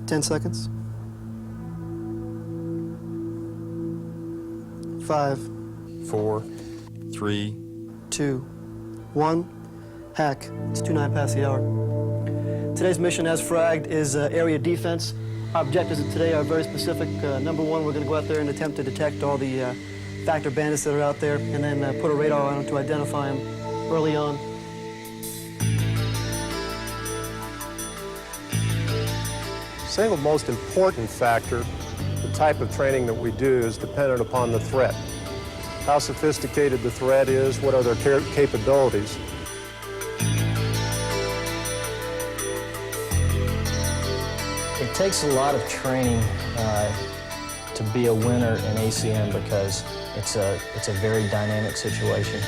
10 seconds. 5, 4, 3, 2, 1. Hack. It's 2:09 past the hour. Today's mission as fragged is area defense. Our objectives of today are very specific. Number one, we're going to go out there and attempt to detect all the factor bandits that are out there, and then put a radar on them to identify them early on. The single most important factor, the type of training that we do, is dependent upon the threat. How sophisticated the threat is, what are their capabilities. It takes a lot of training to be a winner in ACM because it's a very dynamic situation.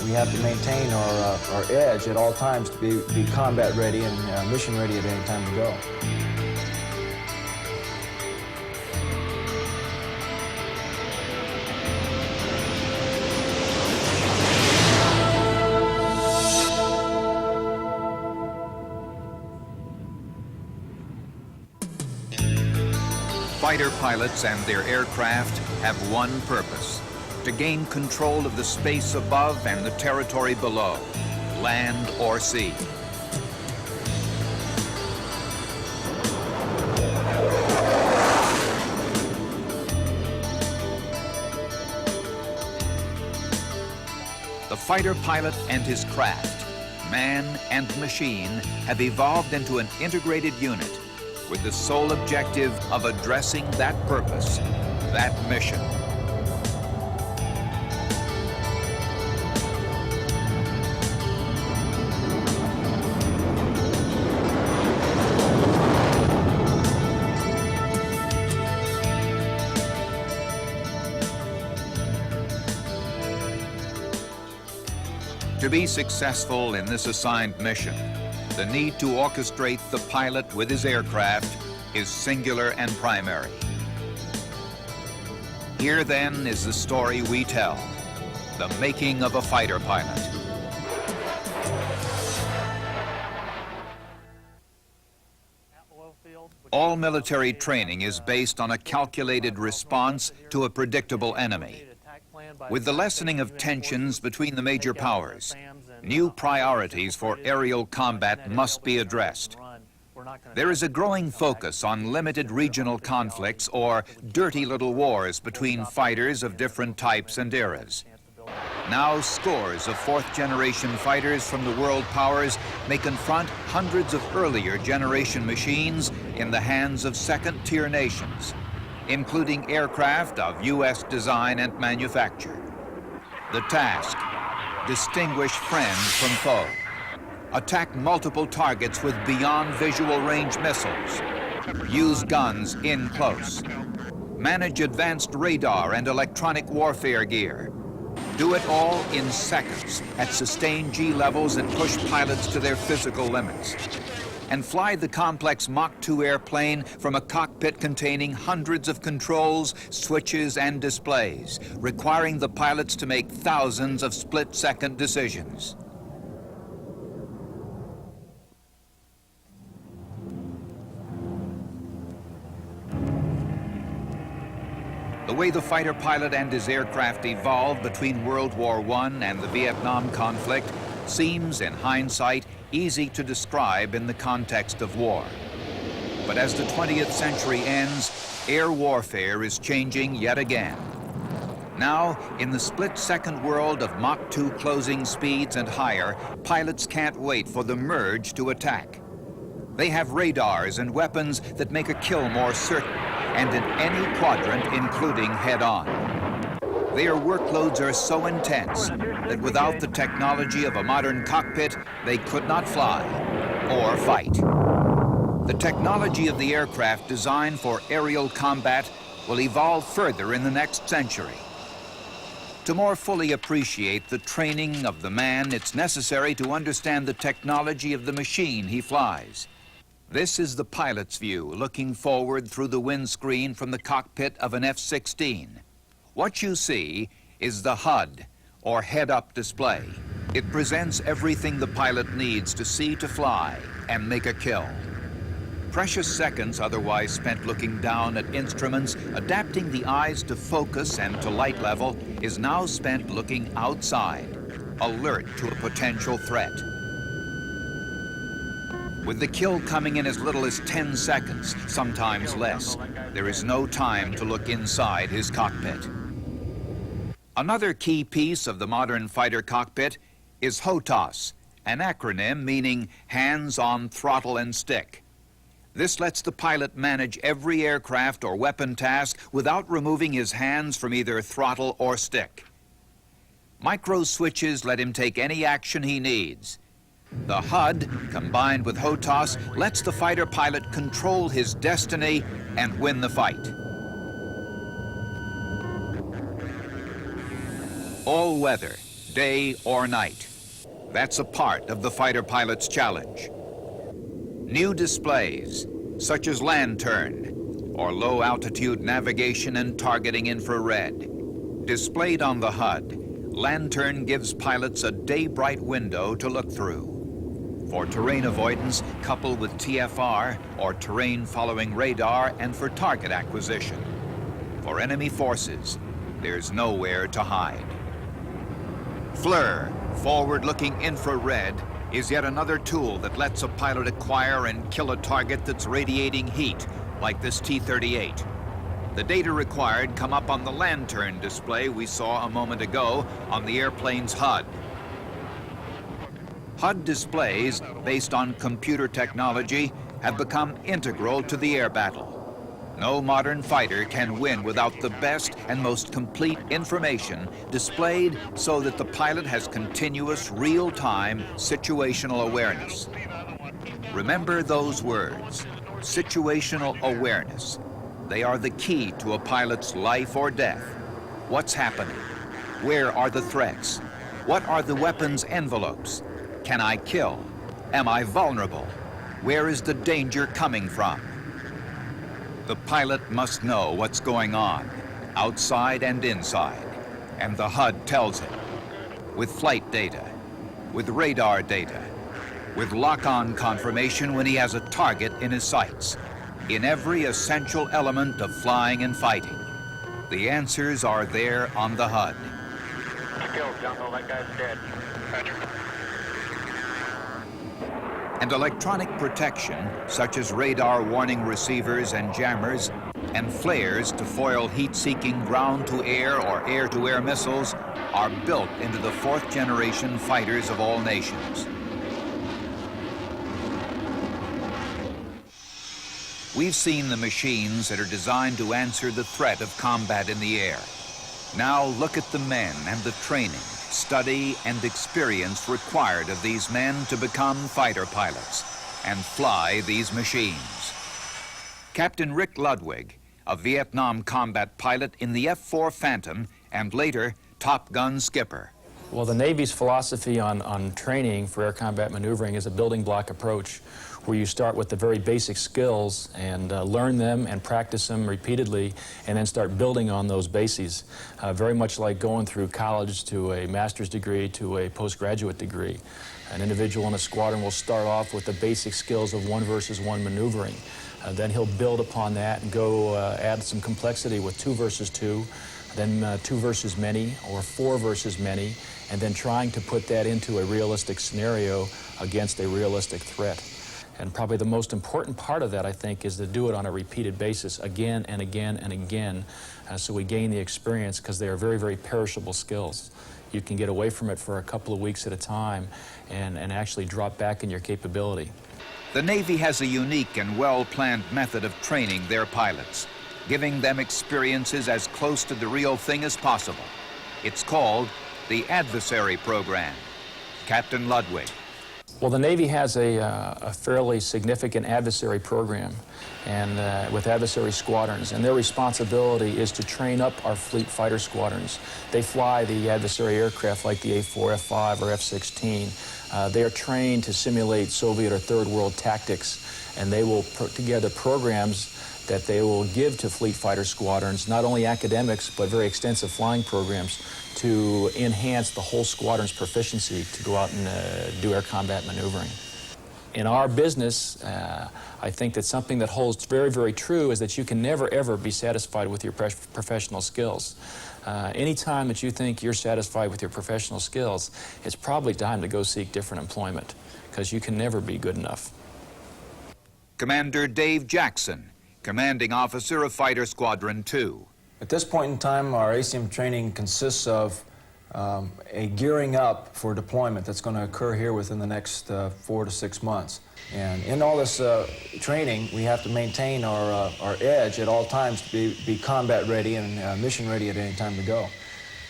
We have to maintain our edge at all times to be combat ready and mission ready at any time to go. Fighter pilots and their aircraft have one purpose: to gain control of the space above and the territory below, land or sea. The fighter pilot and his craft, man and machine, have evolved into an integrated unit with the sole objective of addressing that purpose, that mission. To be successful in this assigned mission, the need to orchestrate the pilot with his aircraft is singular and primary. Here then is the story we tell, the making of a fighter pilot. All military training is based on a calculated response to a predictable enemy. With the lessening of tensions between the major powers, new priorities for aerial combat must be addressed. There is a growing focus on limited regional conflicts or dirty little wars between fighters of different types and eras. Now scores of fourth-generation fighters from the world powers may confront hundreds of earlier generation machines in the hands of second-tier nations, including aircraft of U.S. design and manufacture. The task: distinguish friend from foe, attack multiple targets with beyond visual range missiles, use guns in close, manage advanced radar and electronic warfare gear. Do it all in seconds at sustained G levels that push pilots to their physical limits. And fly the complex Mach 2 airplane from a cockpit containing hundreds of controls, switches, and displays, requiring the pilots to make thousands of split-second decisions. The way the fighter pilot and his aircraft evolved between World War I and the Vietnam conflict seems, in hindsight, easy to describe in the context of war. But as the 20th century ends, air warfare is changing yet again. Now, in the split-second world of Mach 2 closing speeds and higher, pilots can't wait for the merge to attack. They have radars and weapons that make a kill more certain, and in any quadrant, including head-on. Their workloads are so intense that without the technology of a modern cockpit, they could not fly or fight. The technology of the aircraft designed for aerial combat will evolve further in the next century. To more fully appreciate the training of the man, it's necessary to understand the technology of the machine he flies. This is the pilot's view, looking forward through the windscreen from the cockpit of an F-16. What you see is the HUD, or head-up display. It presents everything the pilot needs to see to fly and make a kill. Precious seconds otherwise spent looking down at instruments, adapting the eyes to focus and to light level, is now spent looking outside, alert to a potential threat. With the kill coming in as little as 10 seconds, sometimes less, there is no time to look inside his cockpit. Another key piece of the modern fighter cockpit is HOTAS, an acronym meaning hands on throttle and stick. This lets the pilot manage every aircraft or weapon task without removing his hands from either throttle or stick. Micro switches let him take any action he needs. The HUD, combined with HOTAS, lets the fighter pilot control his destiny and win the fight. All weather, day or night. That's a part of the fighter pilot's challenge. New displays, such as Lantern, or low-altitude navigation and targeting infrared. Displayed on the HUD, Lantern gives pilots a day-bright window to look through. For terrain avoidance, coupled with TFR, or terrain-following radar, and for target acquisition. For enemy forces, there's nowhere to hide. FLIR, forward-looking infrared, is yet another tool that lets a pilot acquire and kill a target that's radiating heat, like this T-38. The data required come up on the Lantern display we saw a moment ago on the airplane's HUD. HUD displays, based on computer technology, have become integral to the air battle. No modern fighter can win without the best and most complete information displayed so that the pilot has continuous, real-time situational awareness. Remember those words, situational awareness. They are the key to a pilot's life or death. What's happening? Where are the threats? What are the weapons envelopes? Can I kill? Am I vulnerable? Where is the danger coming from? The pilot must know what's going on, outside and inside, and the HUD tells him. With flight data, with radar data, with lock-on confirmation when he has a target in his sights, in every essential element of flying and fighting. The answers are there on the HUD. Kill, Jungle, that guy's dead. Roger. And electronic protection, such as radar warning receivers and jammers, and flares to foil heat-seeking ground-to-air or air-to-air missiles, are built into the fourth-generation fighters of all nations. We've seen the machines that are designed to answer the threat of combat in the air. Now look at the men and the training, study, and experience required of these men to become fighter pilots and fly these machines. Captain Rick Ludwig, a Vietnam combat pilot in the F-4 Phantom and later Top Gun skipper. Well, the Navy's philosophy on training for air combat maneuvering is a building block approach, where you start with the very basic skills and learn them and practice them repeatedly, and then start building on those bases. Very much like going through college to a master's degree to a postgraduate degree. An individual in a squadron will start off with the basic skills of 1 versus 1 maneuvering. Then he'll build upon that and go add some complexity with 2 versus 2, then 2 versus many or 4 versus many, and then trying to put that into a realistic scenario against a realistic threat. And probably the most important part of that, I think, is to do it on a repeated basis again and again and again, so we gain the experience, because they are very, very perishable skills. You can get away from it for a couple of weeks at a time and actually drop back in your capability. The Navy has a unique and well-planned method of training their pilots, giving them experiences as close to the real thing as possible. It's called the Adversary Program. Captain Ludwig. Well, the Navy has a fairly significant adversary program, and with adversary squadrons, and their responsibility is to train up our fleet fighter squadrons. They fly the adversary aircraft like the A-4, F-5, or F-16. They are trained to simulate Soviet or Third World tactics, and they will put together programs that they will give to fleet fighter squadrons, not only academics, but very extensive flying programs to enhance the whole squadron's proficiency to go out and do air combat maneuvering. In our business, I think that something that holds very, very true is that you can never, ever be satisfied with your professional skills. Any time that you think you're satisfied with your professional skills, it's probably time to go seek different employment, because you can never be good enough. Commander Dave Jackson, commanding officer of Fighter Squadron 2. At this point in time, our ACM training consists of a gearing up for deployment that's going to occur here within the next 4 to 6 months. And in all this training, we have to maintain our edge at all times to be combat ready and mission ready at any time to go.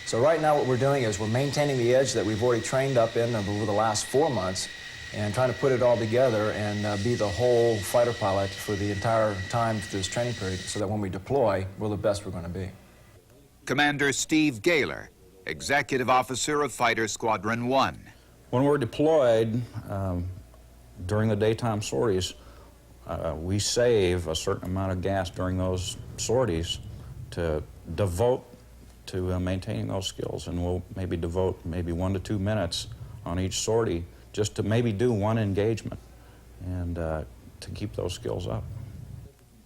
So right now what we're doing is we're maintaining the edge that we've already trained up in over the last 4 months and trying to put it all together and be the whole fighter pilot for the entire time of this training period so that when we deploy, we're the best we're going to be. Commander Steve Gaylor, Executive Officer of Fighter Squadron 1. When we're deployed during the daytime sorties, we save a certain amount of gas during those sorties to devote to maintaining those skills, and we'll maybe devote 1 to 2 minutes on each sortie just to maybe do one engagement and to keep those skills up.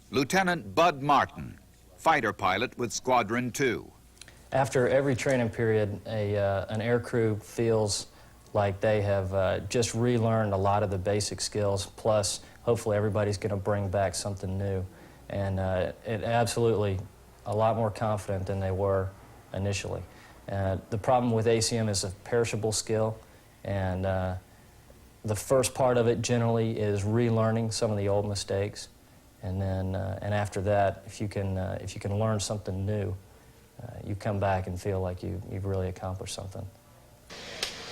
Lieutenant Bud Martin, fighter pilot with Squadron 2. After every training period, an aircrew feels like they have just relearned a lot of the basic skills, plus hopefully everybody's going to bring back something new. And it absolutely a lot more confident than they were initially. The problem with ACM is a perishable skill, and the first part of it generally is relearning some of the old mistakes, and then and after that, if you can learn something new, you come back and feel like you've really accomplished something.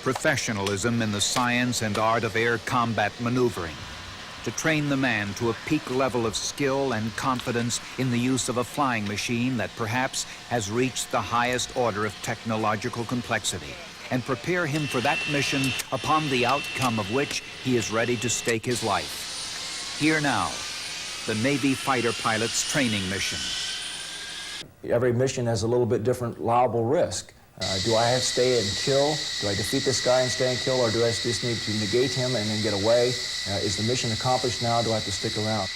Professionalism in the science and art of air combat maneuvering, to train the man to a peak level of skill and confidence in the use of a flying machine that perhaps has reached the highest order of technological complexity, and prepare him for that mission upon the outcome of which he is ready to stake his life. Here now, the Navy fighter pilot's training mission. Every mission has a little bit different allowable risk. Do I have to stay and kill? Do I defeat this guy and stay and kill, or do I just need to negate him and then get away? Is the mission accomplished now? Do I have to stick around?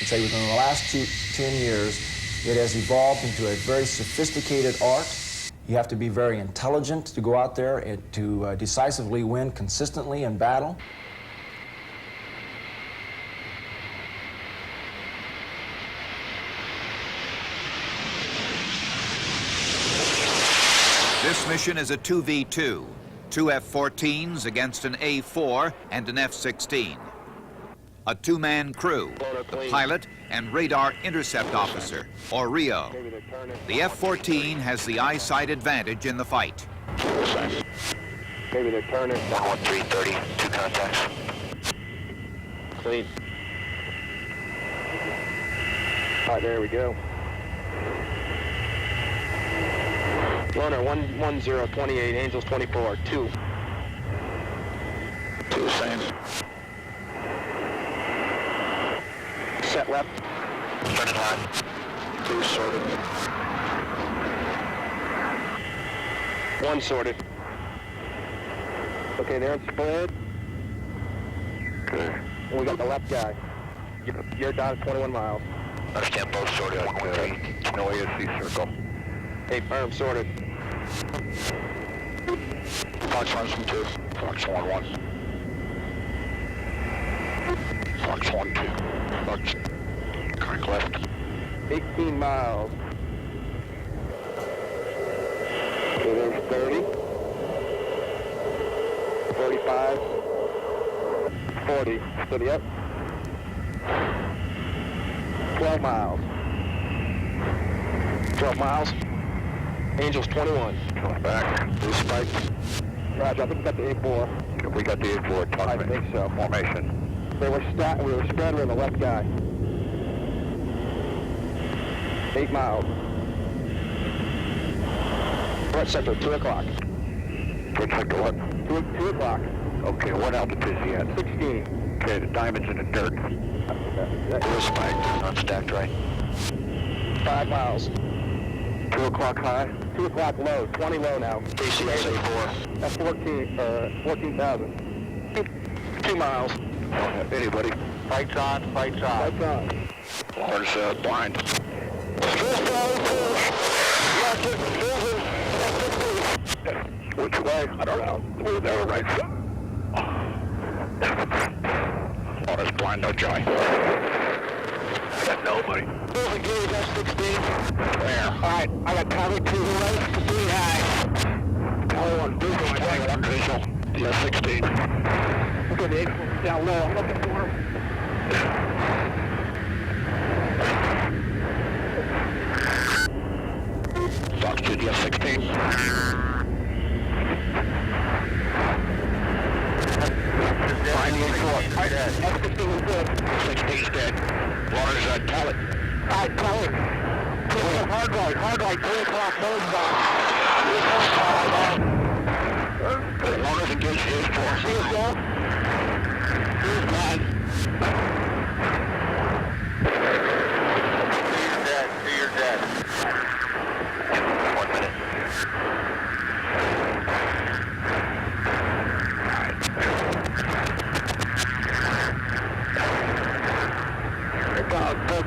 I'd say within the last 10 years, it has evolved into a very sophisticated art. You have to be very intelligent to go out there and to decisively win consistently in battle. This mission is a 2v2, 2 F-14s against an A-4 and an F-16. A two-man crew, the pilot and radar intercept officer, or RIO. The F-14 has the eyesight advantage in the fight. Maybe they're turning. 11330, 2 contacts. Clean. All right, there we go. Runner 11028, Angels 24, 2. 2, same. Set left. Turn it high. 2 sorted. 1 sorted. Okay, they're in spread. Okay. And we got the left guy. You're down at 21 miles. Understand, both sorted. No ASC circle. 8 firm sorted. Fox 1 from 2. Fox 1 1. Fox 1 2. Fox. Correct left. 18 miles. Okay, there's 30. 35. 40. Steady up. 12 miles. 12 miles. Angels 21. Coming back. Blue spike. Roger, I think we got the A4. We got the A4. I think so. Formation. We were spread. We were the left guy. 8 miles. Threat sector, 2 o'clock. Threat sector what? 2 o'clock. Okay, what altitude is he at? 16. Okay, the diamond's in the dirt. Where's spiked? Not stacked right. 5 miles. 2 o'clock high? 2 o'clock low, 20 low now. KCSA 4. That's 14,000. 2 miles. Don't have anybody. Fights on, fights on. Fights on. Water's blind. Which way? I don't know. We're there, right? Water's blind, no joy. I got nobody. Moving gears, F-16. Where? All right, I got cover to the right, complete high. Tower 1, visual, I think. 1 visual. The F-16. Look at the 8 down low. I'm looking for him. Fox 2, the F-16. F-16 is good. 16's dead. Water's on pallet. All right, pallet. Hard right, 3 o'clock, third box. Water's engaged, here's 4. See us go? Here's 9. You're dead. 1 minute.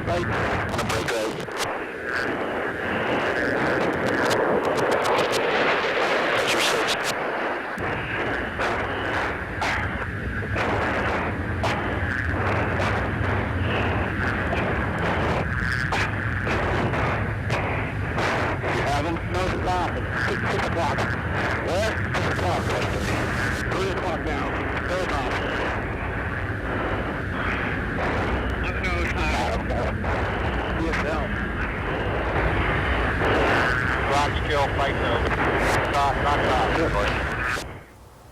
Right. On a break out. That's your 6. You have him? No, it's not. It's 6 o'clock. Where? 6 o'clock. 3 o'clock now. Third off.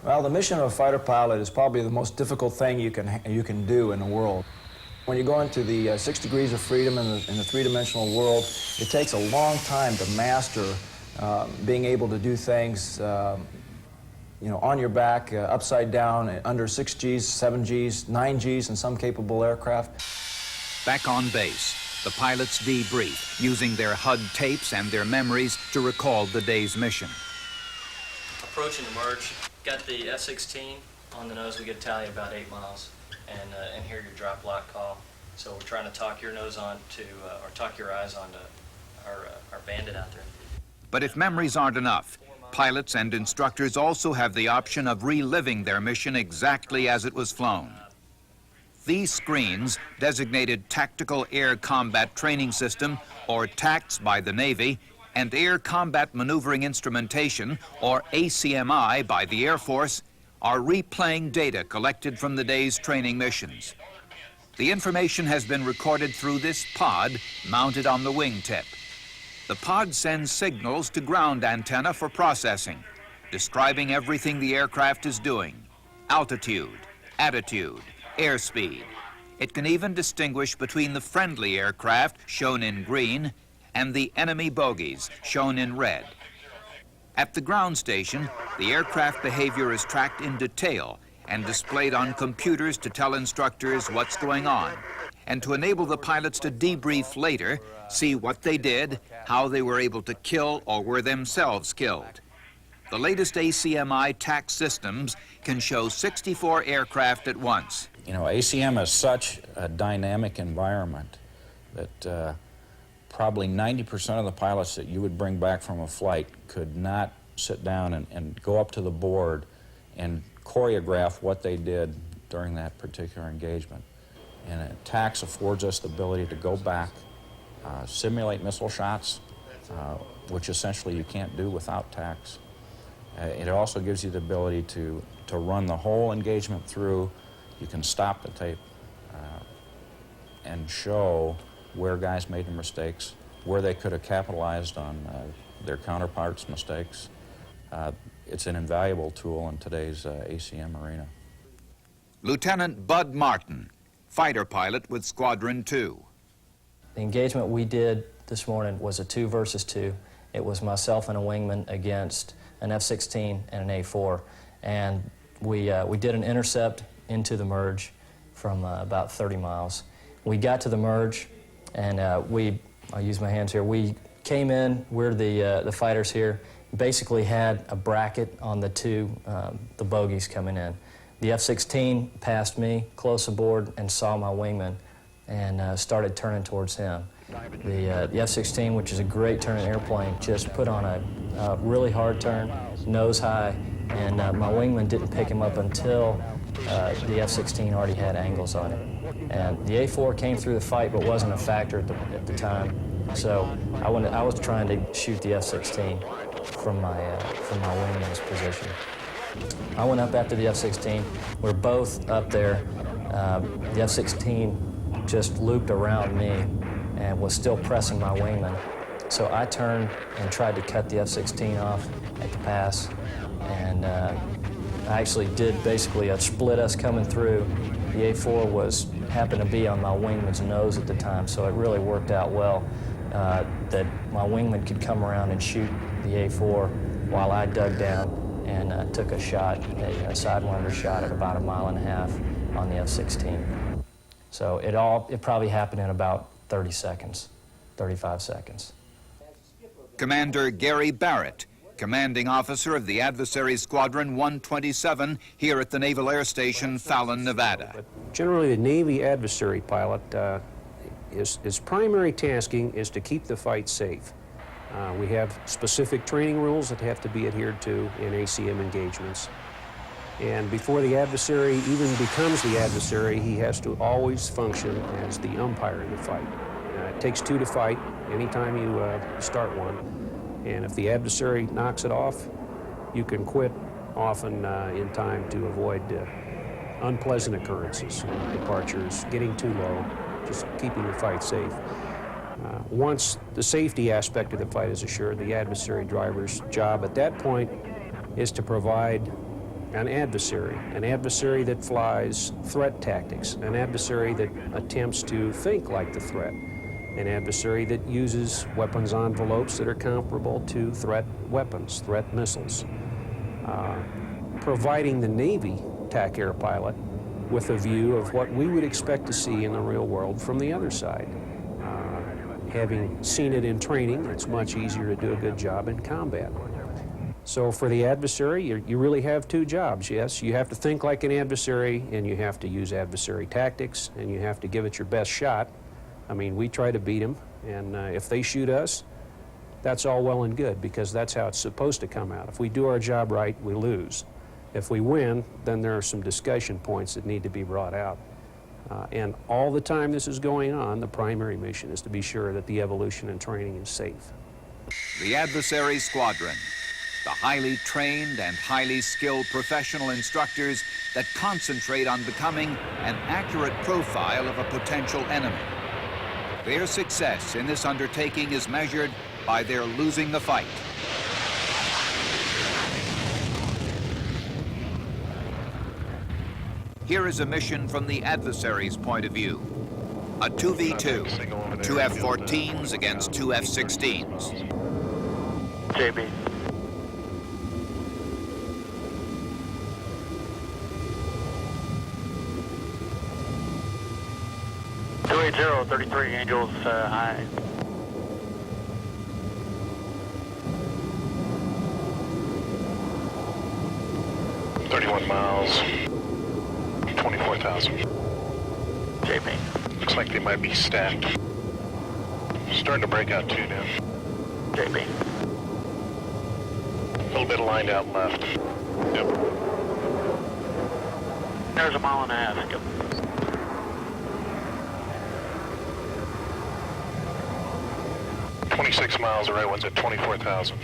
Well, the mission of a fighter pilot is probably the most difficult thing you can do in the world. When you go into the 6 degrees of freedom in the three-dimensional world, it takes a long time to master being able to do things on your back, upside down, under 6 Gs, 7 Gs, 9 Gs in some capable aircraft. Back on base, the pilots debrief, using their HUD tapes and their memories to recall the day's mission. Approaching the merge, got the F-16 on the nose. We get a tally about 8 miles, and hear your drop lock call. So we're trying to talk your nose on to, or talk your eyes on to our bandit out there. But if memories aren't enough, pilots and instructors also have the option of reliving their mission exactly as it was flown. These screens, designated Tactical Air Combat Training System, or TACTS by the Navy, and Air Combat Maneuvering Instrumentation, or ACMI by the Air Force, are replaying data collected from the day's training missions. The information has been recorded through this pod mounted on the wingtip. The pod sends signals to ground antenna for processing, describing everything the aircraft is doing: altitude, attitude, airspeed. It can even distinguish between the friendly aircraft, shown in green, and the enemy bogies, shown in red. At the ground station, the aircraft behavior is tracked in detail and displayed on computers to tell instructors what's going on, and to enable the pilots to debrief later, see what they did, how they were able to kill or were themselves killed. The latest ACMI TAC systems can show 64 aircraft at once. You know, ACM is such a dynamic environment that probably 90% of the pilots that you would bring back from a flight could not sit down and go up to the board and choreograph what they did during that particular engagement. And TACS affords us the ability to go back, simulate missile shots, which essentially you can't do without TACS. It also gives you the ability to run the whole engagement through. You can stop the tape and show where guys made mistakes, where they could have capitalized on their counterparts' mistakes. It's an invaluable tool in today's ACM arena. Lieutenant Bud Martin, fighter pilot with Squadron 2. The engagement we did this morning was a 2 versus 2. It was myself and a wingman against an F-16 and an A4. And we did an intercept into the merge from about 30 miles. We got to the merge, and I'll use my hands here, we came in, we're the fighters here, basically had a bracket on the the bogies coming in. The F-16 passed me close aboard and saw my wingman and started turning towards him. The F-16, which is a great turning airplane, just put on a really hard turn, nose high, and my wingman didn't pick him up until the F-16 already had angles on it. And the A4 came through the fight but wasn't a factor at the time, so I was trying to shoot the F-16 from my wingman's position. I went up after the F-16. We're both up there. The F-16 just looped around me and was still pressing my wingman. So I turned and tried to cut the F-16 off at the pass, and I actually did basically split us coming through. The A4 happened to be on my wingman's nose at the time, so it really worked out well that my wingman could come around and shoot the A4 while I dug down and took a shot, a sidewinder shot at about 1.5 miles on the F-16. So it probably happened in about 30 seconds, 35 seconds. Commander Gary Barrett, commanding officer of the Adversary Squadron 127 here at the Naval Air Station, Fallon, Nevada. Generally, the Navy adversary pilot, his primary tasking is to keep the fight safe. We have specific training rules that have to be adhered to in ACM engagements. And before the adversary even becomes the adversary, he has to always function as the umpire in the fight. It takes 2 to fight anytime you start one. And if the adversary knocks it off, you can quit often in time to avoid unpleasant occurrences, departures, getting too low, just keeping the fight safe. Once the safety aspect of the fight is assured, the adversary driver's job at that point is to provide an adversary that flies threat tactics, an adversary that attempts to think like the threat, an adversary that uses weapons envelopes that are comparable to threat weapons, threat missiles. Providing the Navy TAC air pilot with a view of what we would expect to see in the real world from the other side. Having seen it in training, it's much easier to do a good job in combat. So for the adversary, you really have 2 jobs, yes. You have to think like an adversary, and you have to use adversary tactics, and you have to give it your best shot. I mean, we try to beat them, and if they shoot us, that's all well and good, because that's how it's supposed to come out. If we do our job right, we lose. If we win, then there are some discussion points that need to be brought out. And all the time this is going on, the primary mission is to be sure that the evolution and training is safe. The Adversary Squadron, the highly trained and highly skilled professional instructors that concentrate on becoming an accurate profile of a potential enemy. Their success in this undertaking is measured by their losing the fight. Here is a mission from the adversary's point of view. A 2v2, 2 F-14s against 2 F-16s. JB. Zero 33 Angels high. miles, 24,000. JB. Looks like they might be stacked. Starting to break out too now. JB. A little bit of lined out left. Yep. There's 1.5 miles. Yep. $26 miles, the right one's at 24,000.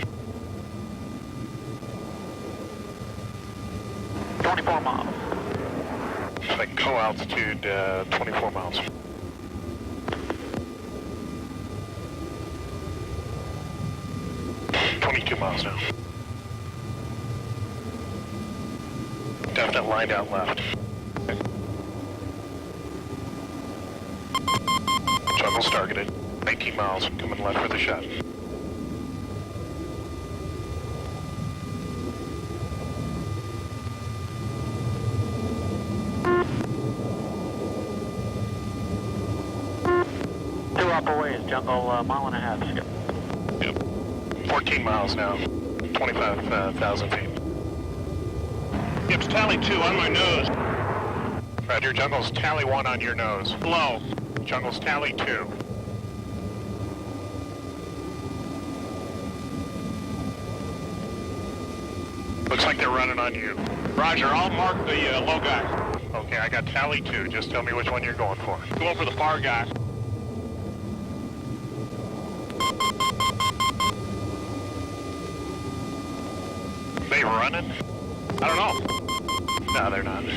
24 miles. Looks like co-altitude, 24 miles. $22 miles now. Definite lined out left. Juggle's targeted. 18 miles, coming left for the shot. Two upper ways, jungle, mile and a half. Skip. Yep. 14 miles now, 25,000 feet. Gibbs, tally 2 on my nose. Roger, jungle's tally 1 on your nose. Low. Jungle's tally 2. Looks like they're running on you. Roger, I'll mark the low guy. Okay, I got tally 2. Just tell me which one you're going for. Go for the far guy. They running? I don't know. No, they're not. Go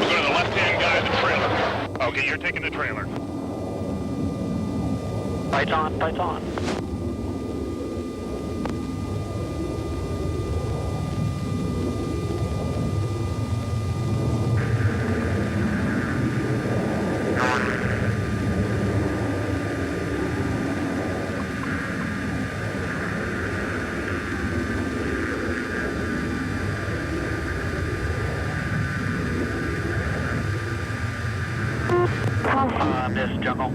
to the left-hand guy, the trailer. Okay, you're taking the trailer. Lights on, lights on. This jungle.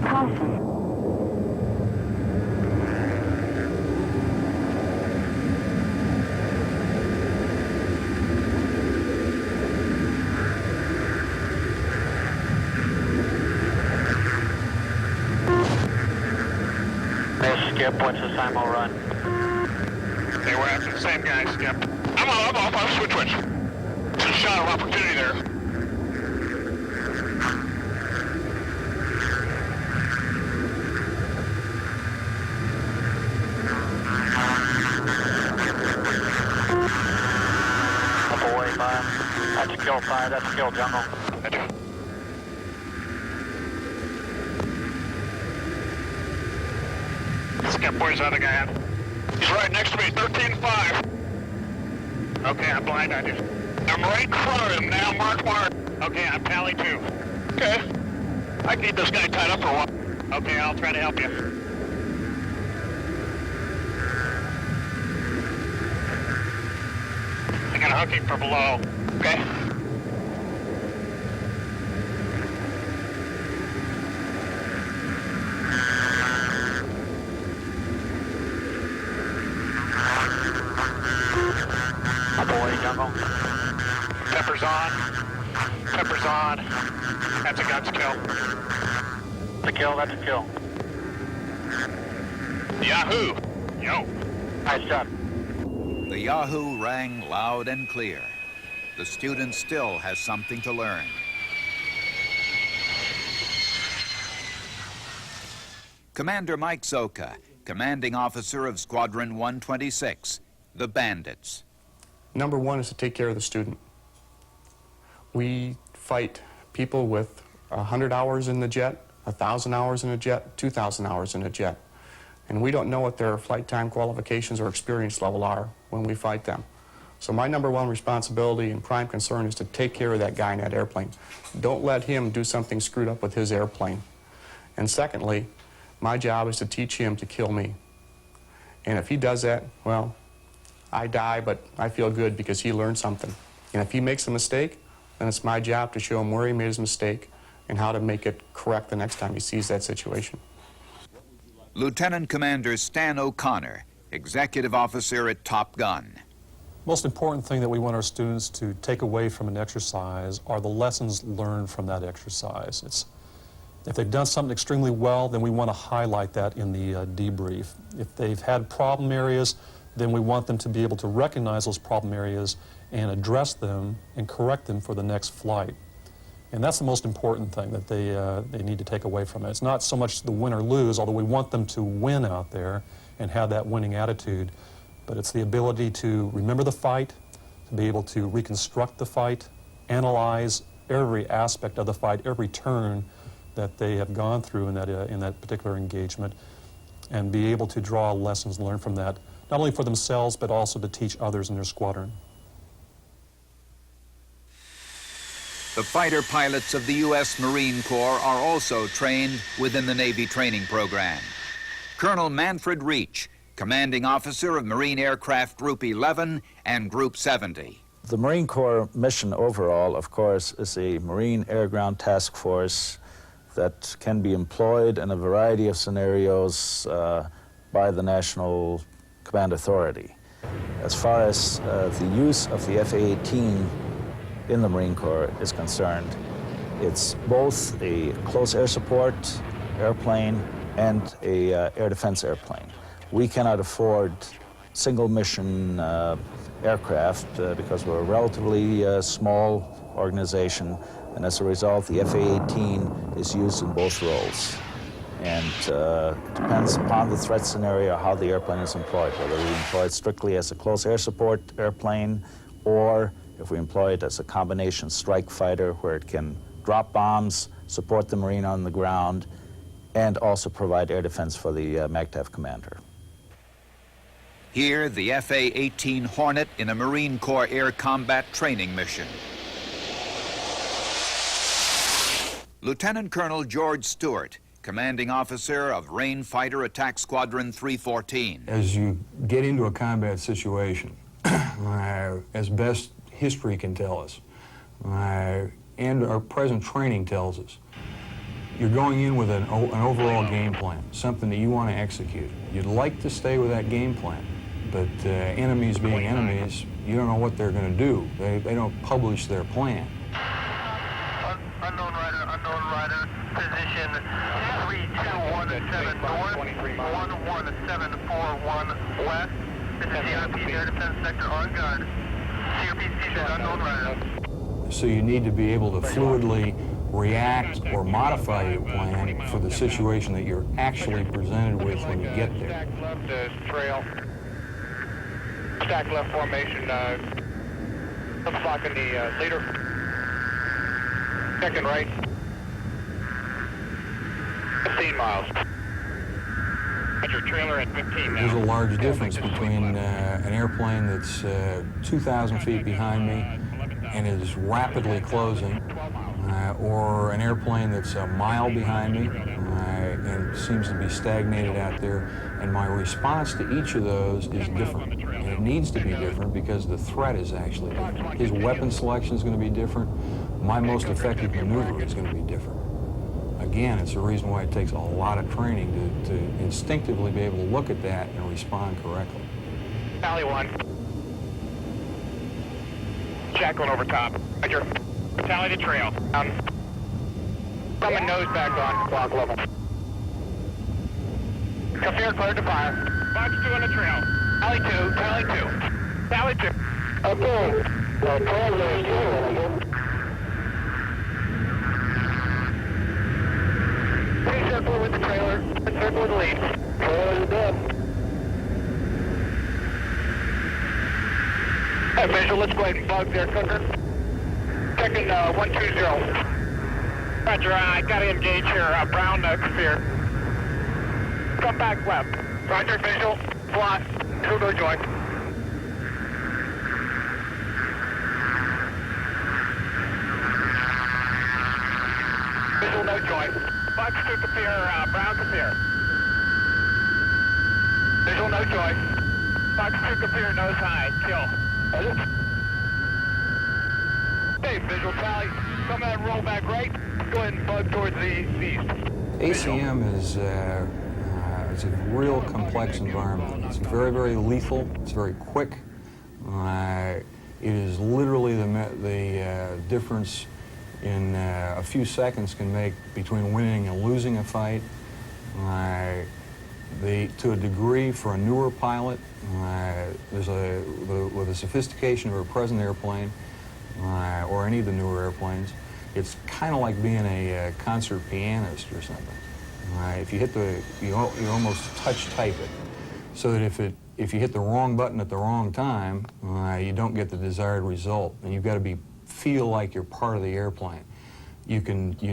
Skip, what's the Simo run? Hey, we're after the same guy, Skip. I'm off, I'm switch. It's a shot of opportunity there. Up away, 5. That's a kill, 5. That's a kill, jungle. Roger. Skip, where's the other guy at? He's right next to me, 13-5. Okay, I'm blind on you. I'm right in front of him now, mark. Okay, I'm tally 2. Okay. I can keep this guy tied up for a while. Okay, I'll try to help you. I got a hooking for below. Okay. Boy, jungle. Pepper's on. Pepper's on. That's a guns kill. That's a kill, that's a kill. Yahoo! Yo. Nice shot. The Yahoo rang loud and clear. The student still has something to learn. Commander Mike Zoka, commanding officer of Squadron 126, the Bandits. Number one is to take care of the student. We fight people with 100 hours in the jet, 1,000 hours in a jet, 2,000 hours in a jet. And we don't know what their flight time qualifications or experience level are when we fight them. So my number one responsibility and prime concern is to take care of that guy in that airplane. Don't let him do something screwed up with his airplane. And secondly, my job is to teach him to kill me. And if he does that, well, I die, but I feel good because he learned something. And if he makes a mistake, then it's my job to show him where he made his mistake and how to make it correct the next time he sees that situation. Lieutenant Commander Stan O'Connor, executive officer at Top Gun. Most important thing that we want our students to take away from an exercise are the lessons learned from that exercise. If they've done something extremely well, then we want to highlight that in the debrief. If they've had problem areas, then we want them to be able to recognize those problem areas and address them and correct them for the next flight. And that's the most important thing that they need to take away from it. It's not so much the win or lose, although we want them to win out there and have that winning attitude, but it's the ability to remember the fight, to be able to reconstruct the fight, analyze every aspect of the fight, every turn that they have gone through in that particular engagement, and be able to draw lessons learned from that, not only for themselves, but also to teach others in their squadron. The fighter pilots of the U.S. Marine Corps are also trained within the Navy training program. Colonel Manfred Reach, commanding officer of Marine Aircraft Group 11 and Group 70. The Marine Corps mission overall, of course, is a Marine Air Ground Task Force that can be employed in a variety of scenarios by the National Command Authority. As far as the use of the F-A-18 in the Marine Corps is concerned, it's both a close air support airplane and a air defense airplane. We cannot afford single mission aircraft because we're a relatively small organization, and as a result the F-A-18 is used in both roles. And it depends upon the threat scenario how the airplane is employed, whether we employ it strictly as a close air support airplane or if we employ it as a combination strike fighter where it can drop bombs, support the Marine on the ground, and also provide air defense for the MACTAF commander. Here, the F-A-18 Hornet in a Marine Corps air combat training mission. Lieutenant Colonel George Stewart, commanding officer of Rain Fighter Attack Squadron 314. As you get into a combat situation, as best history can tell us, and our present training tells us, you're going in with an overall game plan, something that you want to execute. You'd like to stay with that game plan, but enemies being enemies, you don't know what they're going to do. They don't publish their plan. Unknown rider, position 3217 north, 11741 west. This is CRP Air Defense Sector on guard. CRP season unknown rider. So you need to be able to fluidly react or modify your plan for the situation that you're actually presented with when you get there. Stack left trail. Stack left formation. Looks like in the leader. Second right. 15 miles. Got your trailer at 15 now. There's a large difference between an airplane that's 2,000 feet behind me and is rapidly closing, or an airplane that's a mile behind me and seems to be stagnated out there. And my response to each of those is different. And it needs to be different because the threat is actually different. His weapon selection is going to be different. My most effective maneuver is going to be different. Again, it's the reason why it takes a lot of training to instinctively be able to look at that and respond correctly. Valley 1. Jacqueline over top. Roger. Tally the trail. Coming nose back on. Clock level. Clear, cleared to fire. Box 2 on the trail. Tally 2. Tally 2. Tally 2. Okay. Circle with the trailer. Circle with the lead. Trailer's dead. Hey, visual, let's go ahead and bug there, Cooker. Checking 120. Roger, I got to engage here. Brown, clear. Come back left. Roger, visual. Fly. Visual, no joy. Visual, no joy. Box 2 clear, Brown clear. Visual, no joy. Box 2 clear, nose high. Kill. Hey, visual tally. Come in and roll back right. Go ahead and bug towards the east. ACM is it's a real complex environment. It's very, very lethal. It's very quick. It is literally the difference in a few seconds can make between winning and losing a fight. To a degree, for a newer pilot, with the sophistication of a present airplane, or any of the newer airplanes, it's kind of like being a concert pianist or something. If you hit you almost touch type it, so that if you hit the wrong button at the wrong time, you don't get the desired result, and you've got to feel like you're part of the airplane. You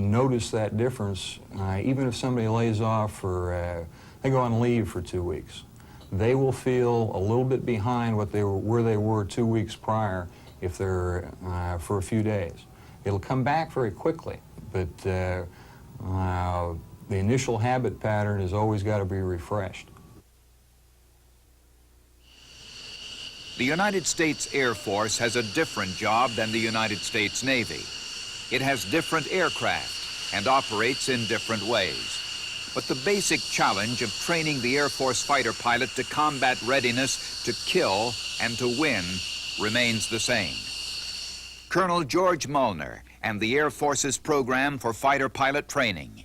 notice that difference even if somebody lays off for they go on leave for 2 weeks. They will feel a little bit behind where they were 2 weeks prior if they're for a few days. It'll come back very quickly, but the initial habit pattern has always got to be refreshed. The United States Air Force has a different job than the United States Navy. It has different aircraft and operates in different ways. But the basic challenge of training the Air Force fighter pilot to combat readiness to kill and to win remains the same. Colonel George Mullner and the Air Force's program for fighter pilot training.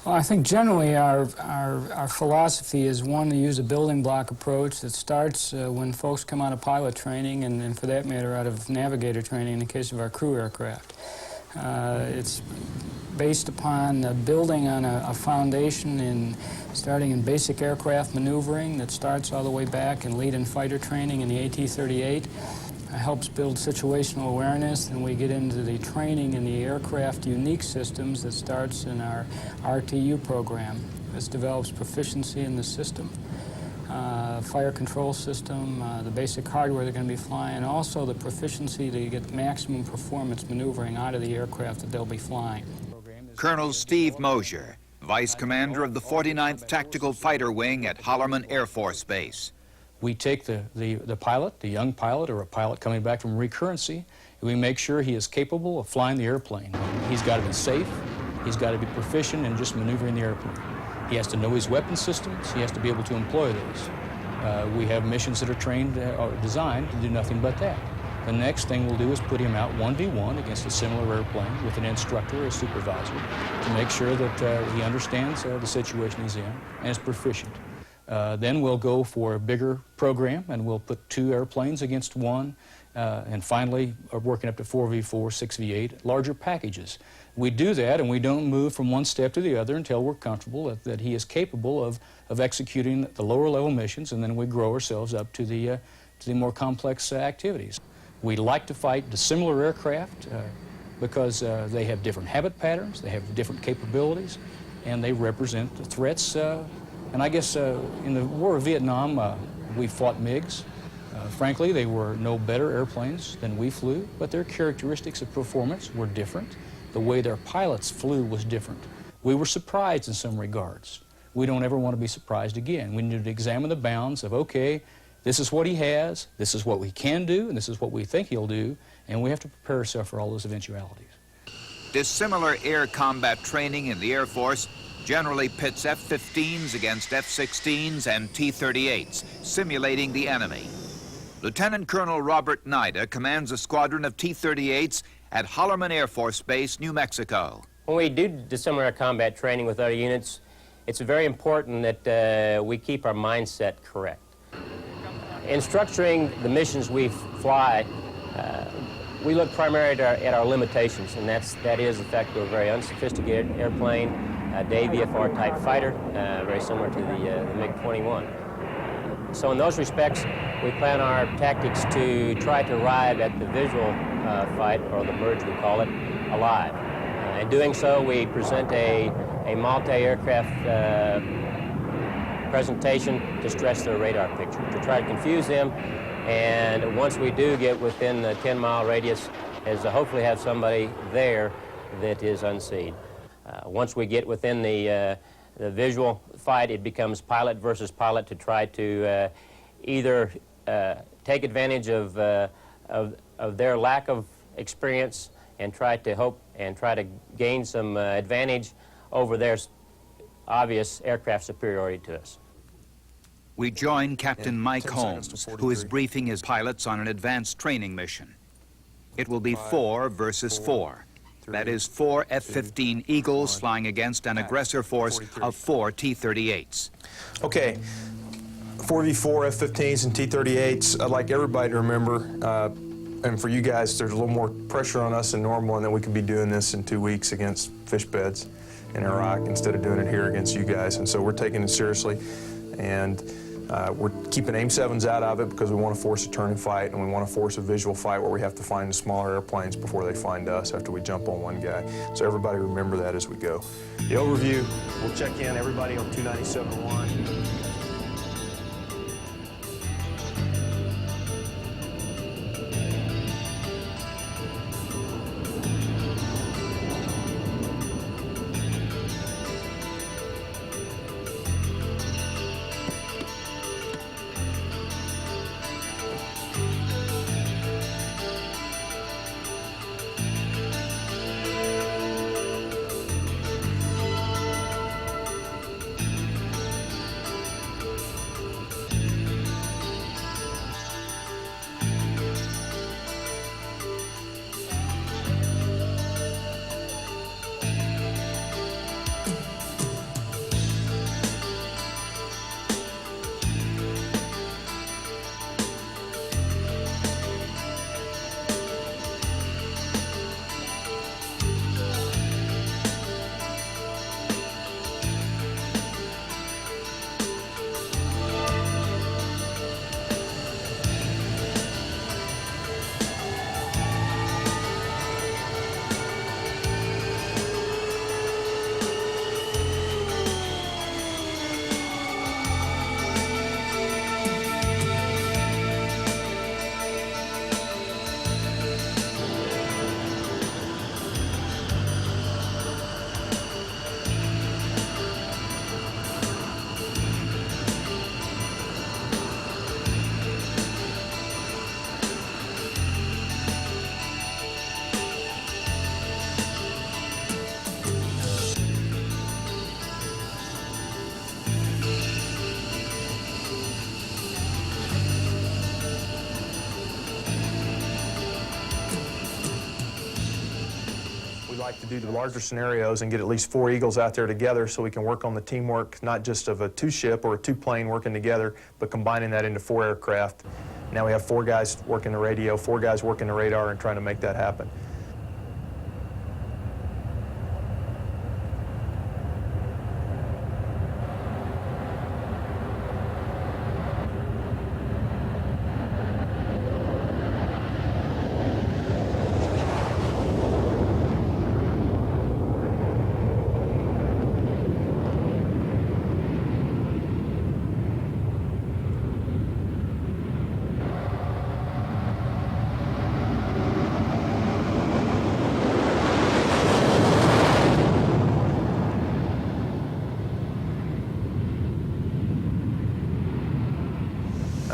Well, I think generally our philosophy is, one, to use a building block approach that starts when folks come out of pilot training and for that matter out of navigator training in the case of our crew aircraft. It's based upon building on a foundation starting in basic aircraft maneuvering that starts all the way back in lead and fighter training in the AT-38. Helps build situational awareness, and we get into the training in the aircraft unique systems that starts in our RTU program. This develops proficiency in the system, fire control system, the basic hardware they're going to be flying, also the proficiency to get maximum performance maneuvering out of the aircraft that they'll be flying. Colonel Steve Mosier, Vice Commander of the 49th Tactical Fighter Wing at Holloman Air Force Base. We take the pilot, the young pilot or a pilot coming back from recurrency, and we make sure he is capable of flying the airplane. He's got to be safe, he's got to be proficient in just maneuvering the airplane. He has to know his weapon systems, he has to be able to employ those. We have missions that are trained or designed to do nothing but that. The next thing we'll do is put him out 1v1 against a similar airplane with an instructor or a supervisor to make sure that he understands the situation he's in and is proficient. Then we'll go for a bigger program, and we'll put 2 airplanes against 1, and finally working up to 4v4, 6v8, larger packages. We do that, and we don't move from one step to the other until we're comfortable that he is capable of executing the lower level missions, and then we grow ourselves up to the more complex activities. We like to fight dissimilar aircraft because they have different habit patterns, they have different capabilities, and they represent the threats. And I guess in the War of Vietnam, we fought MiGs. Frankly, they were no better airplanes than we flew, but their characteristics of performance were different. The way their pilots flew was different. We were surprised in some regards. We don't ever want to be surprised again. We need to examine the bounds of, okay, this is what he has, this is what we can do, and this is what we think he'll do, and we have to prepare ourselves for all those eventualities. Dissimilar air combat training in the Air Force generally pits F-15s against F-16s and T-38s, simulating the enemy. Lieutenant Colonel Robert Nida commands a squadron of T-38s at Holloman Air Force Base, New Mexico. When we do dissimilar combat training with other units, it's very important that we keep our mindset correct. In structuring the missions we fly, we look primarily at our limitations, and that is the fact we're a very unsophisticated airplane, Day VFR type fighter, very similar to the MiG-21. So in those respects, we plan our tactics to try to arrive at the visual fight, or the merge we call it, alive. In doing so, we present a multi-aircraft presentation to stretch their radar picture, to try to confuse them, and once we do get within the 10-mile radius, is to hopefully have somebody there that is unseen. Once we get within the visual fight, it becomes pilot versus pilot to try to either take advantage of their lack of experience and try to gain some advantage over their obvious aircraft superiority to us. We join Captain Mike Holmes, who is briefing his pilots on an advanced training mission. It will be 4 versus 4. That is 4 F-15 Eagles flying against an aggressor force of 4 T-38s. Okay, 4v4 F-15s and T-38s. I'd like everybody to remember, and for you guys, there's a little more pressure on us than normal, and that we could be doing this in 2 weeks against fish beds in Iraq instead of doing it here against you guys. And so we're taking it seriously, and we're keeping AIM-7s out of it because we want to force a turning fight, and we want to force a visual fight where we have to find the smaller airplanes before they find us after we jump on one guy. So everybody remember that as we go. The overview, we'll check in everybody on 297.1. like to do the larger scenarios and get at least 4 Eagles out there together so we can work on the teamwork, not just of a 2-ship or a 2-plane working together, but combining that into 4 aircraft. Now we have 4 guys working the radio, 4 guys working the radar, and trying to make that happen.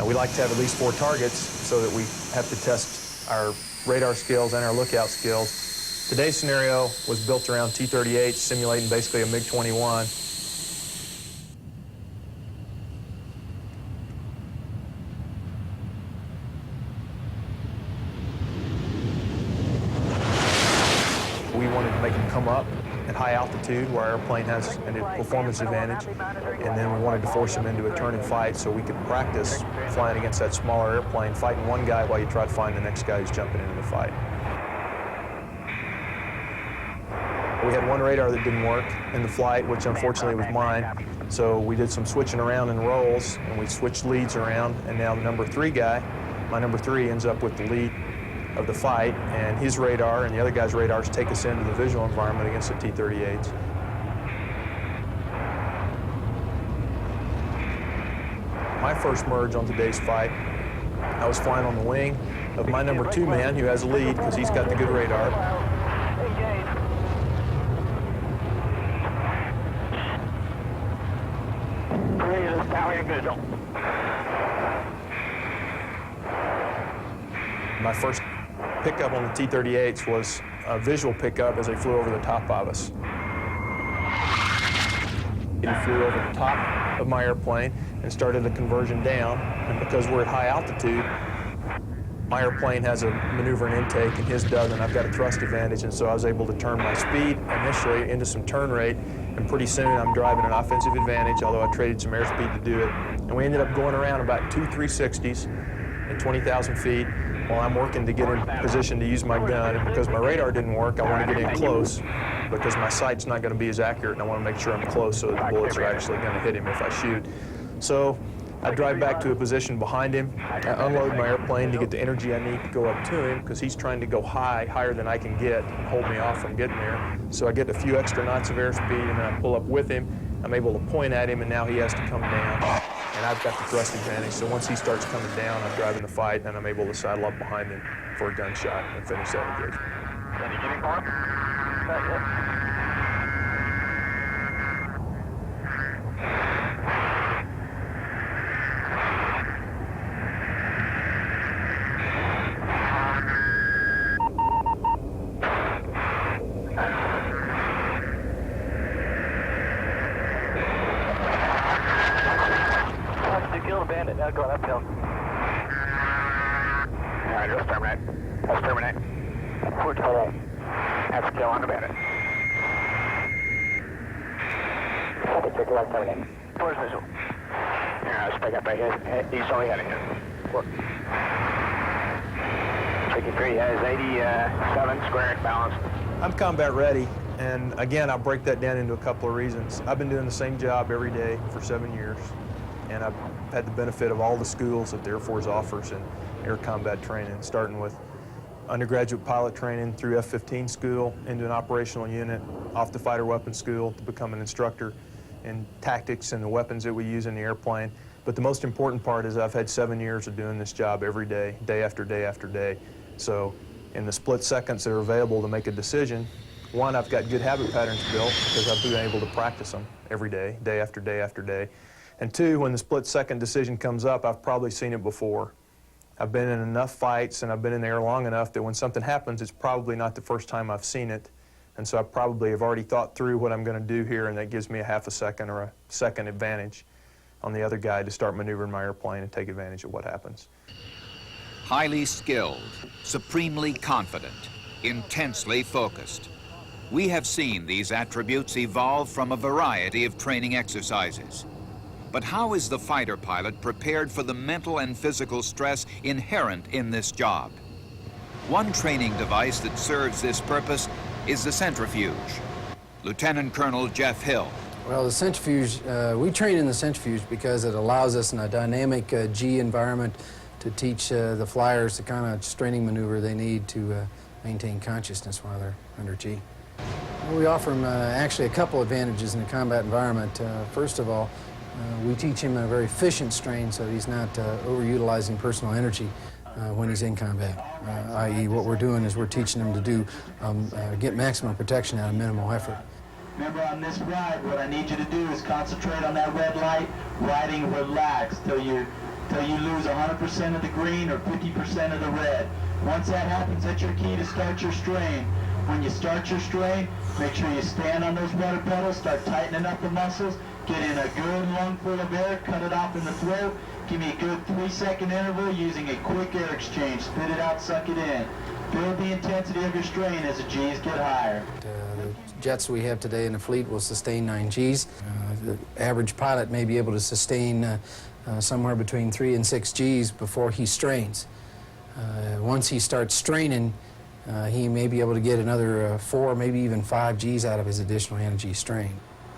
We like to have at least 4 targets so that we have to test our radar skills and our lookout skills. Today's scenario was built around T-38, simulating basically a MiG-21. We wanted to make them come up at high altitude where our airplane has a performance advantage, and then we wanted to force them into a turn and fight so we could practice flying against that smaller airplane, fighting one guy while you try to find the next guy who's jumping into the fight. We had one radar that didn't work in the flight, which unfortunately was mine, so we did some switching around in rolls, and we switched leads around, and now the number 3 guy, my number 3, ends up with the lead of the fight, and his radar and the other guy's radars take us into the visual environment against the T-38s. My first merge on today's fight, I was flying on the wing of my number 2 man, who has a lead because he's got the good radar. My first pickup on the T-38s was a visual pickup as they flew over the top of us. He flew over the top of my airplane and started a conversion down, and because we're at high altitude, my airplane has a maneuver and intake and his doesn't. I've got a thrust advantage, and so I was able to turn my speed initially into some turn rate, and pretty soon I'm driving an offensive advantage, although I traded some airspeed to do it. And we ended up going around about 2 360s at 20,000 feet while I'm working to get in position to use my gun. And because my radar didn't work, I want to get in close because my sight's not going to be as accurate, and I want to make sure I'm close so that the bullets are actually going to hit him if I shoot. So I drive back to a position behind him. I unload my airplane to get the energy I need to go up to him because he's trying to go higher than I can get and hold me off from getting there. So I get a few extra knots of airspeed, and then I pull up with him. I'm able to point at him, and now he has to come down, and I've got the thrust advantage. So once he starts coming down, I'm driving the fight, and I'm able to saddle up behind him for a gunshot and finish that engagement. Any getting for him? Not yet. Now going uphill. All right, let's terminate. Let's terminate. We're total. That's a kill on the bandit. Okay, check it out, terminate. Where's visual? Yeah, let's pick up right here. He's only heading here. Work. 53 has 87 squared balanced. I'm combat ready, and again, I'll break that down into a couple of reasons. I've been doing the same job every day for 7 years, and I've had the benefit of all the schools that the Air Force offers in air combat training, starting with undergraduate pilot training through F-15 school into an operational unit, off the fighter weapons school to become an instructor in tactics and the weapons that we use in the airplane. But the most important part is I've had 7 years of doing this job every day, day after day after day. So in the split seconds that are available to make a decision, one, I've got good habit patterns built because I've been able to practice them every day, day after day after day. And two, when the split-second decision comes up, I've probably seen it before. I've been in enough fights and I've been in the air long enough that when something happens, it's probably not the first time I've seen it. And so I probably have already thought through what I'm going to do here, and that gives me a half a second or a second advantage on the other guy to start maneuvering my airplane and take advantage of what happens. Highly skilled, supremely confident, intensely focused. We have seen these attributes evolve from a variety of training exercises. But how is the fighter pilot prepared for the mental and physical stress inherent in this job? One training device that serves this purpose is the centrifuge. Lieutenant Colonel Jeff Hill. Well, the centrifuge, we train in the centrifuge because it allows us in a dynamic G environment to teach the flyers the kind of straining maneuver they need to maintain consciousness while they're under G. We offer him actually a couple advantages in the combat environment. First of all, we teach him a very efficient strain so he's not overutilizing personal energy when he's in combat, i.e. what we're doing is we're teaching him to do, get maximum protection out of minimal effort. Remember, on this ride, what I need you to do is concentrate on that red light, riding relaxed till you lose 100% of the green or 50% of the red. Once that happens, that's your key to start your strain. When you start your strain, make sure you stand on those rudder pedals, start tightening up the muscles, get in a good lungful of air, cut it off in the throat, give me a good 3-second interval using a quick air exchange. Spit it out, suck it in. Build the intensity of your strain as the G's get higher. The jets we have today in the fleet will sustain 9 Gs. The average pilot may be able to sustain somewhere between 3 and 6 Gs before he strains. Once he starts straining, he may be able to get another 4, maybe even 5 Gs out of his additional energy strain.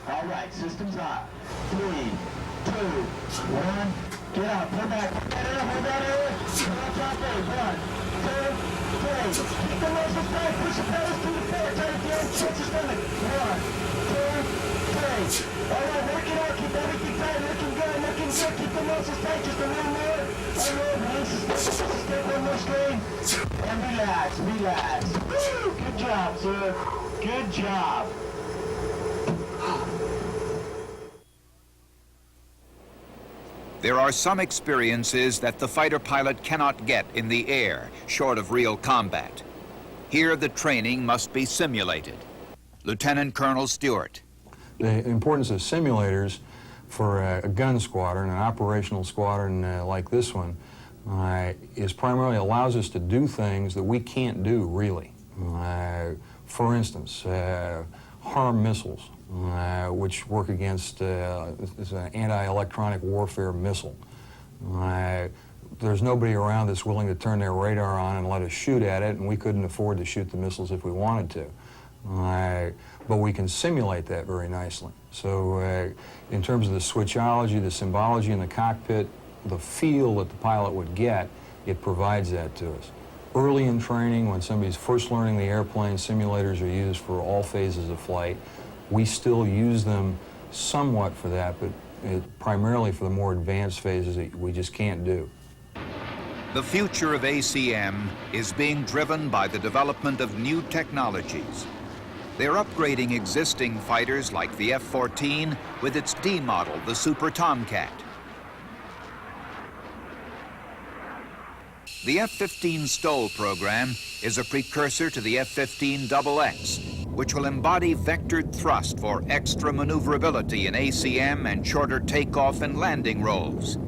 All right, system's hot. 3, 2, 1, get out, pull back, hold that air, watch out there, 1, 2, 3, keep the muscles tight, push the pedals to the floor, try to get the chest stomach, 1, 2, 3, all right, work it out, keep everything tight, looking good, keep the muscles tight, just a little more, all right, step one more strain, and relax, relax. Woo! Good job, sir, good job. There are some experiences that the fighter pilot cannot get in the air, short of real combat. Here, the training must be simulated. Lieutenant Colonel Stewart. The importance of simulators for a gun squadron, an operational squadron like this one, is primarily allows us to do things that we can't do, really. For instance, harm missiles. Which work against is an anti-electronic warfare missile. There's nobody around that's willing to turn their radar on and let us shoot at it, and we couldn't afford to shoot the missiles if we wanted to. But we can simulate that very nicely. So in terms of the switchology, the symbology in the cockpit, the feel that the pilot would get, it provides that to us. Early in training, when somebody's first learning the airplane, simulators are used for all phases of flight. We still use them somewhat for that, but primarily for the more advanced phases that we just can't do. The future of ACM is being driven by the development of new technologies. They're upgrading existing fighters like the F-14 with its D model, the Super Tomcat. The F-15 STOL program is a precursor to the F-15 XX, which will embody vectored thrust for extra maneuverability in ACM and shorter takeoff and landing roles.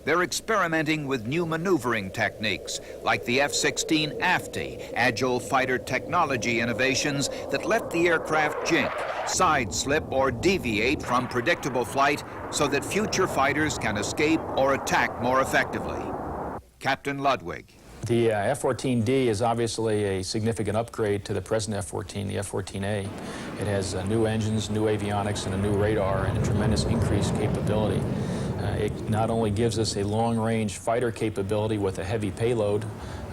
They're experimenting with new maneuvering techniques like the F-16 AFTI, Agile Fighter Technology innovations that let the aircraft jink, side slip, or deviate from predictable flight so that future fighters can escape or attack more effectively. Captain Ludwig. The F-14D is obviously a significant upgrade to the present F-14, the F-14A. It has new engines, new avionics, and a new radar, and a tremendous increased capability. It not only gives us a long-range fighter capability with a heavy payload,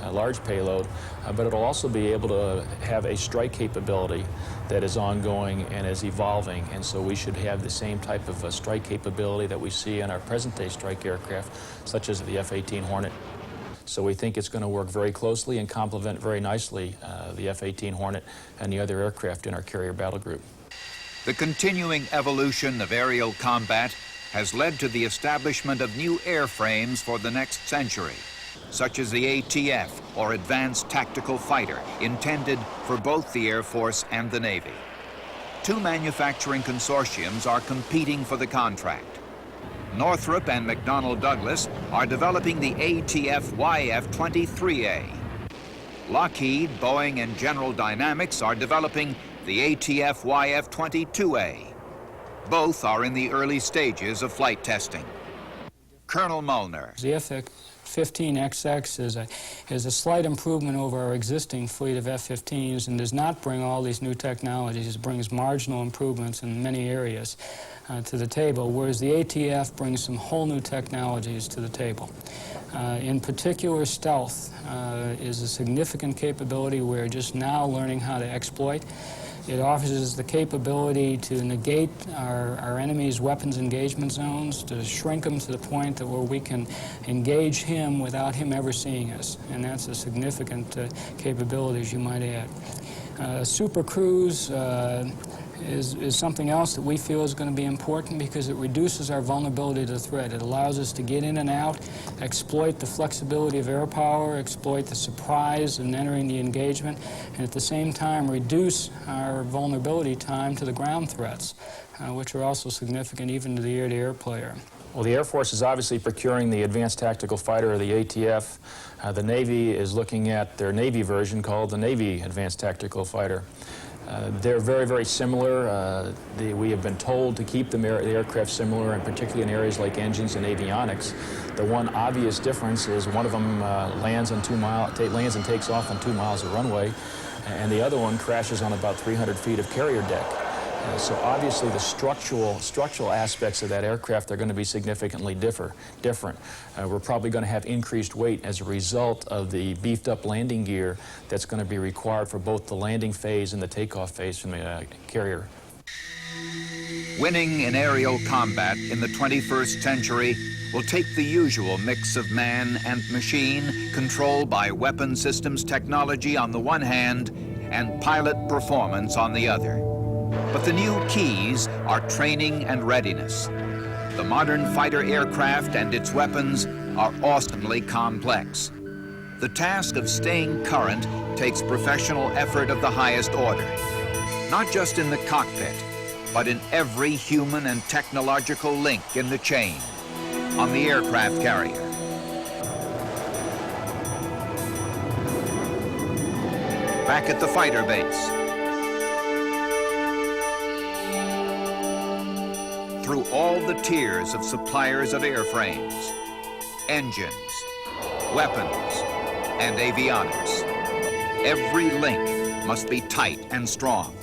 a large payload, but it'll also be able to have a strike capability that is ongoing and is evolving, and so we should have the same type of strike capability that we see in our present-day strike aircraft, such as the F-18 Hornet. So we think it's going to work very closely and complement very nicely the F-18 Hornet and the other aircraft in our carrier battle group. The continuing evolution of aerial combat has led to the establishment of new airframes for the next century, such as the ATF, or Advanced Tactical Fighter, intended for both the Air Force and the Navy. Two manufacturing consortiums are competing for the contract. Northrop and McDonnell Douglas are developing the ATF YF-23A. Lockheed, Boeing, and General Dynamics are developing the ATF YF-22A. Both are in the early stages of flight testing. Colonel Mullner. The F-15XX is a slight improvement over our existing fleet of F-15s and does not bring all these new technologies. It brings marginal improvements in many areas to the table, whereas the ATF brings some whole new technologies to the table. In particular, stealth is a significant capability we're just now learning how to exploit. It offers us the capability to negate our enemy's weapons engagement zones, to shrink them to the point that where we can engage him without him ever seeing us. And that's a significant capability, as you might add. Supercruise is something else that we feel is going to be important because it reduces our vulnerability to threat. It allows us to get in and out, exploit the flexibility of air power, exploit the surprise in entering the engagement, and at the same time reduce our vulnerability time to the ground threats, which are also significant even to the air-to-air player. Well, the Air Force is obviously procuring the Advanced Tactical Fighter, or the ATF. The Navy is looking at their Navy version called the Navy Advanced Tactical Fighter. They're very, very similar. We have been told to keep the aircraft similar, and particularly in areas like engines and avionics. The one obvious difference is one of them lands and takes off on 2 miles of runway, and the other one crashes on about 300 feet of carrier deck. So obviously the structural aspects of that aircraft are going to be significantly different. We're probably going to have increased weight as a result of the beefed up landing gear that's going to be required for both the landing phase and the takeoff phase from the carrier. Winning in aerial combat in the 21st century will take the usual mix of man and machine, controlled by weapon systems technology on the one hand and pilot performance on the other. But the new keys are training and readiness. The modern fighter aircraft and its weapons are awesomely complex. The task of staying current takes professional effort of the highest order, not just in the cockpit, but in every human and technological link in the chain, on the aircraft carrier. Back at the fighter base, through all the tiers of suppliers of airframes, engines, weapons, and avionics. Every link must be tight and strong.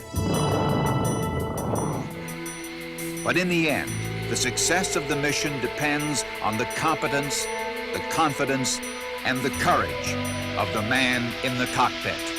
But in the end, the success of the mission depends on the competence, the confidence, and the courage of the man in the cockpit.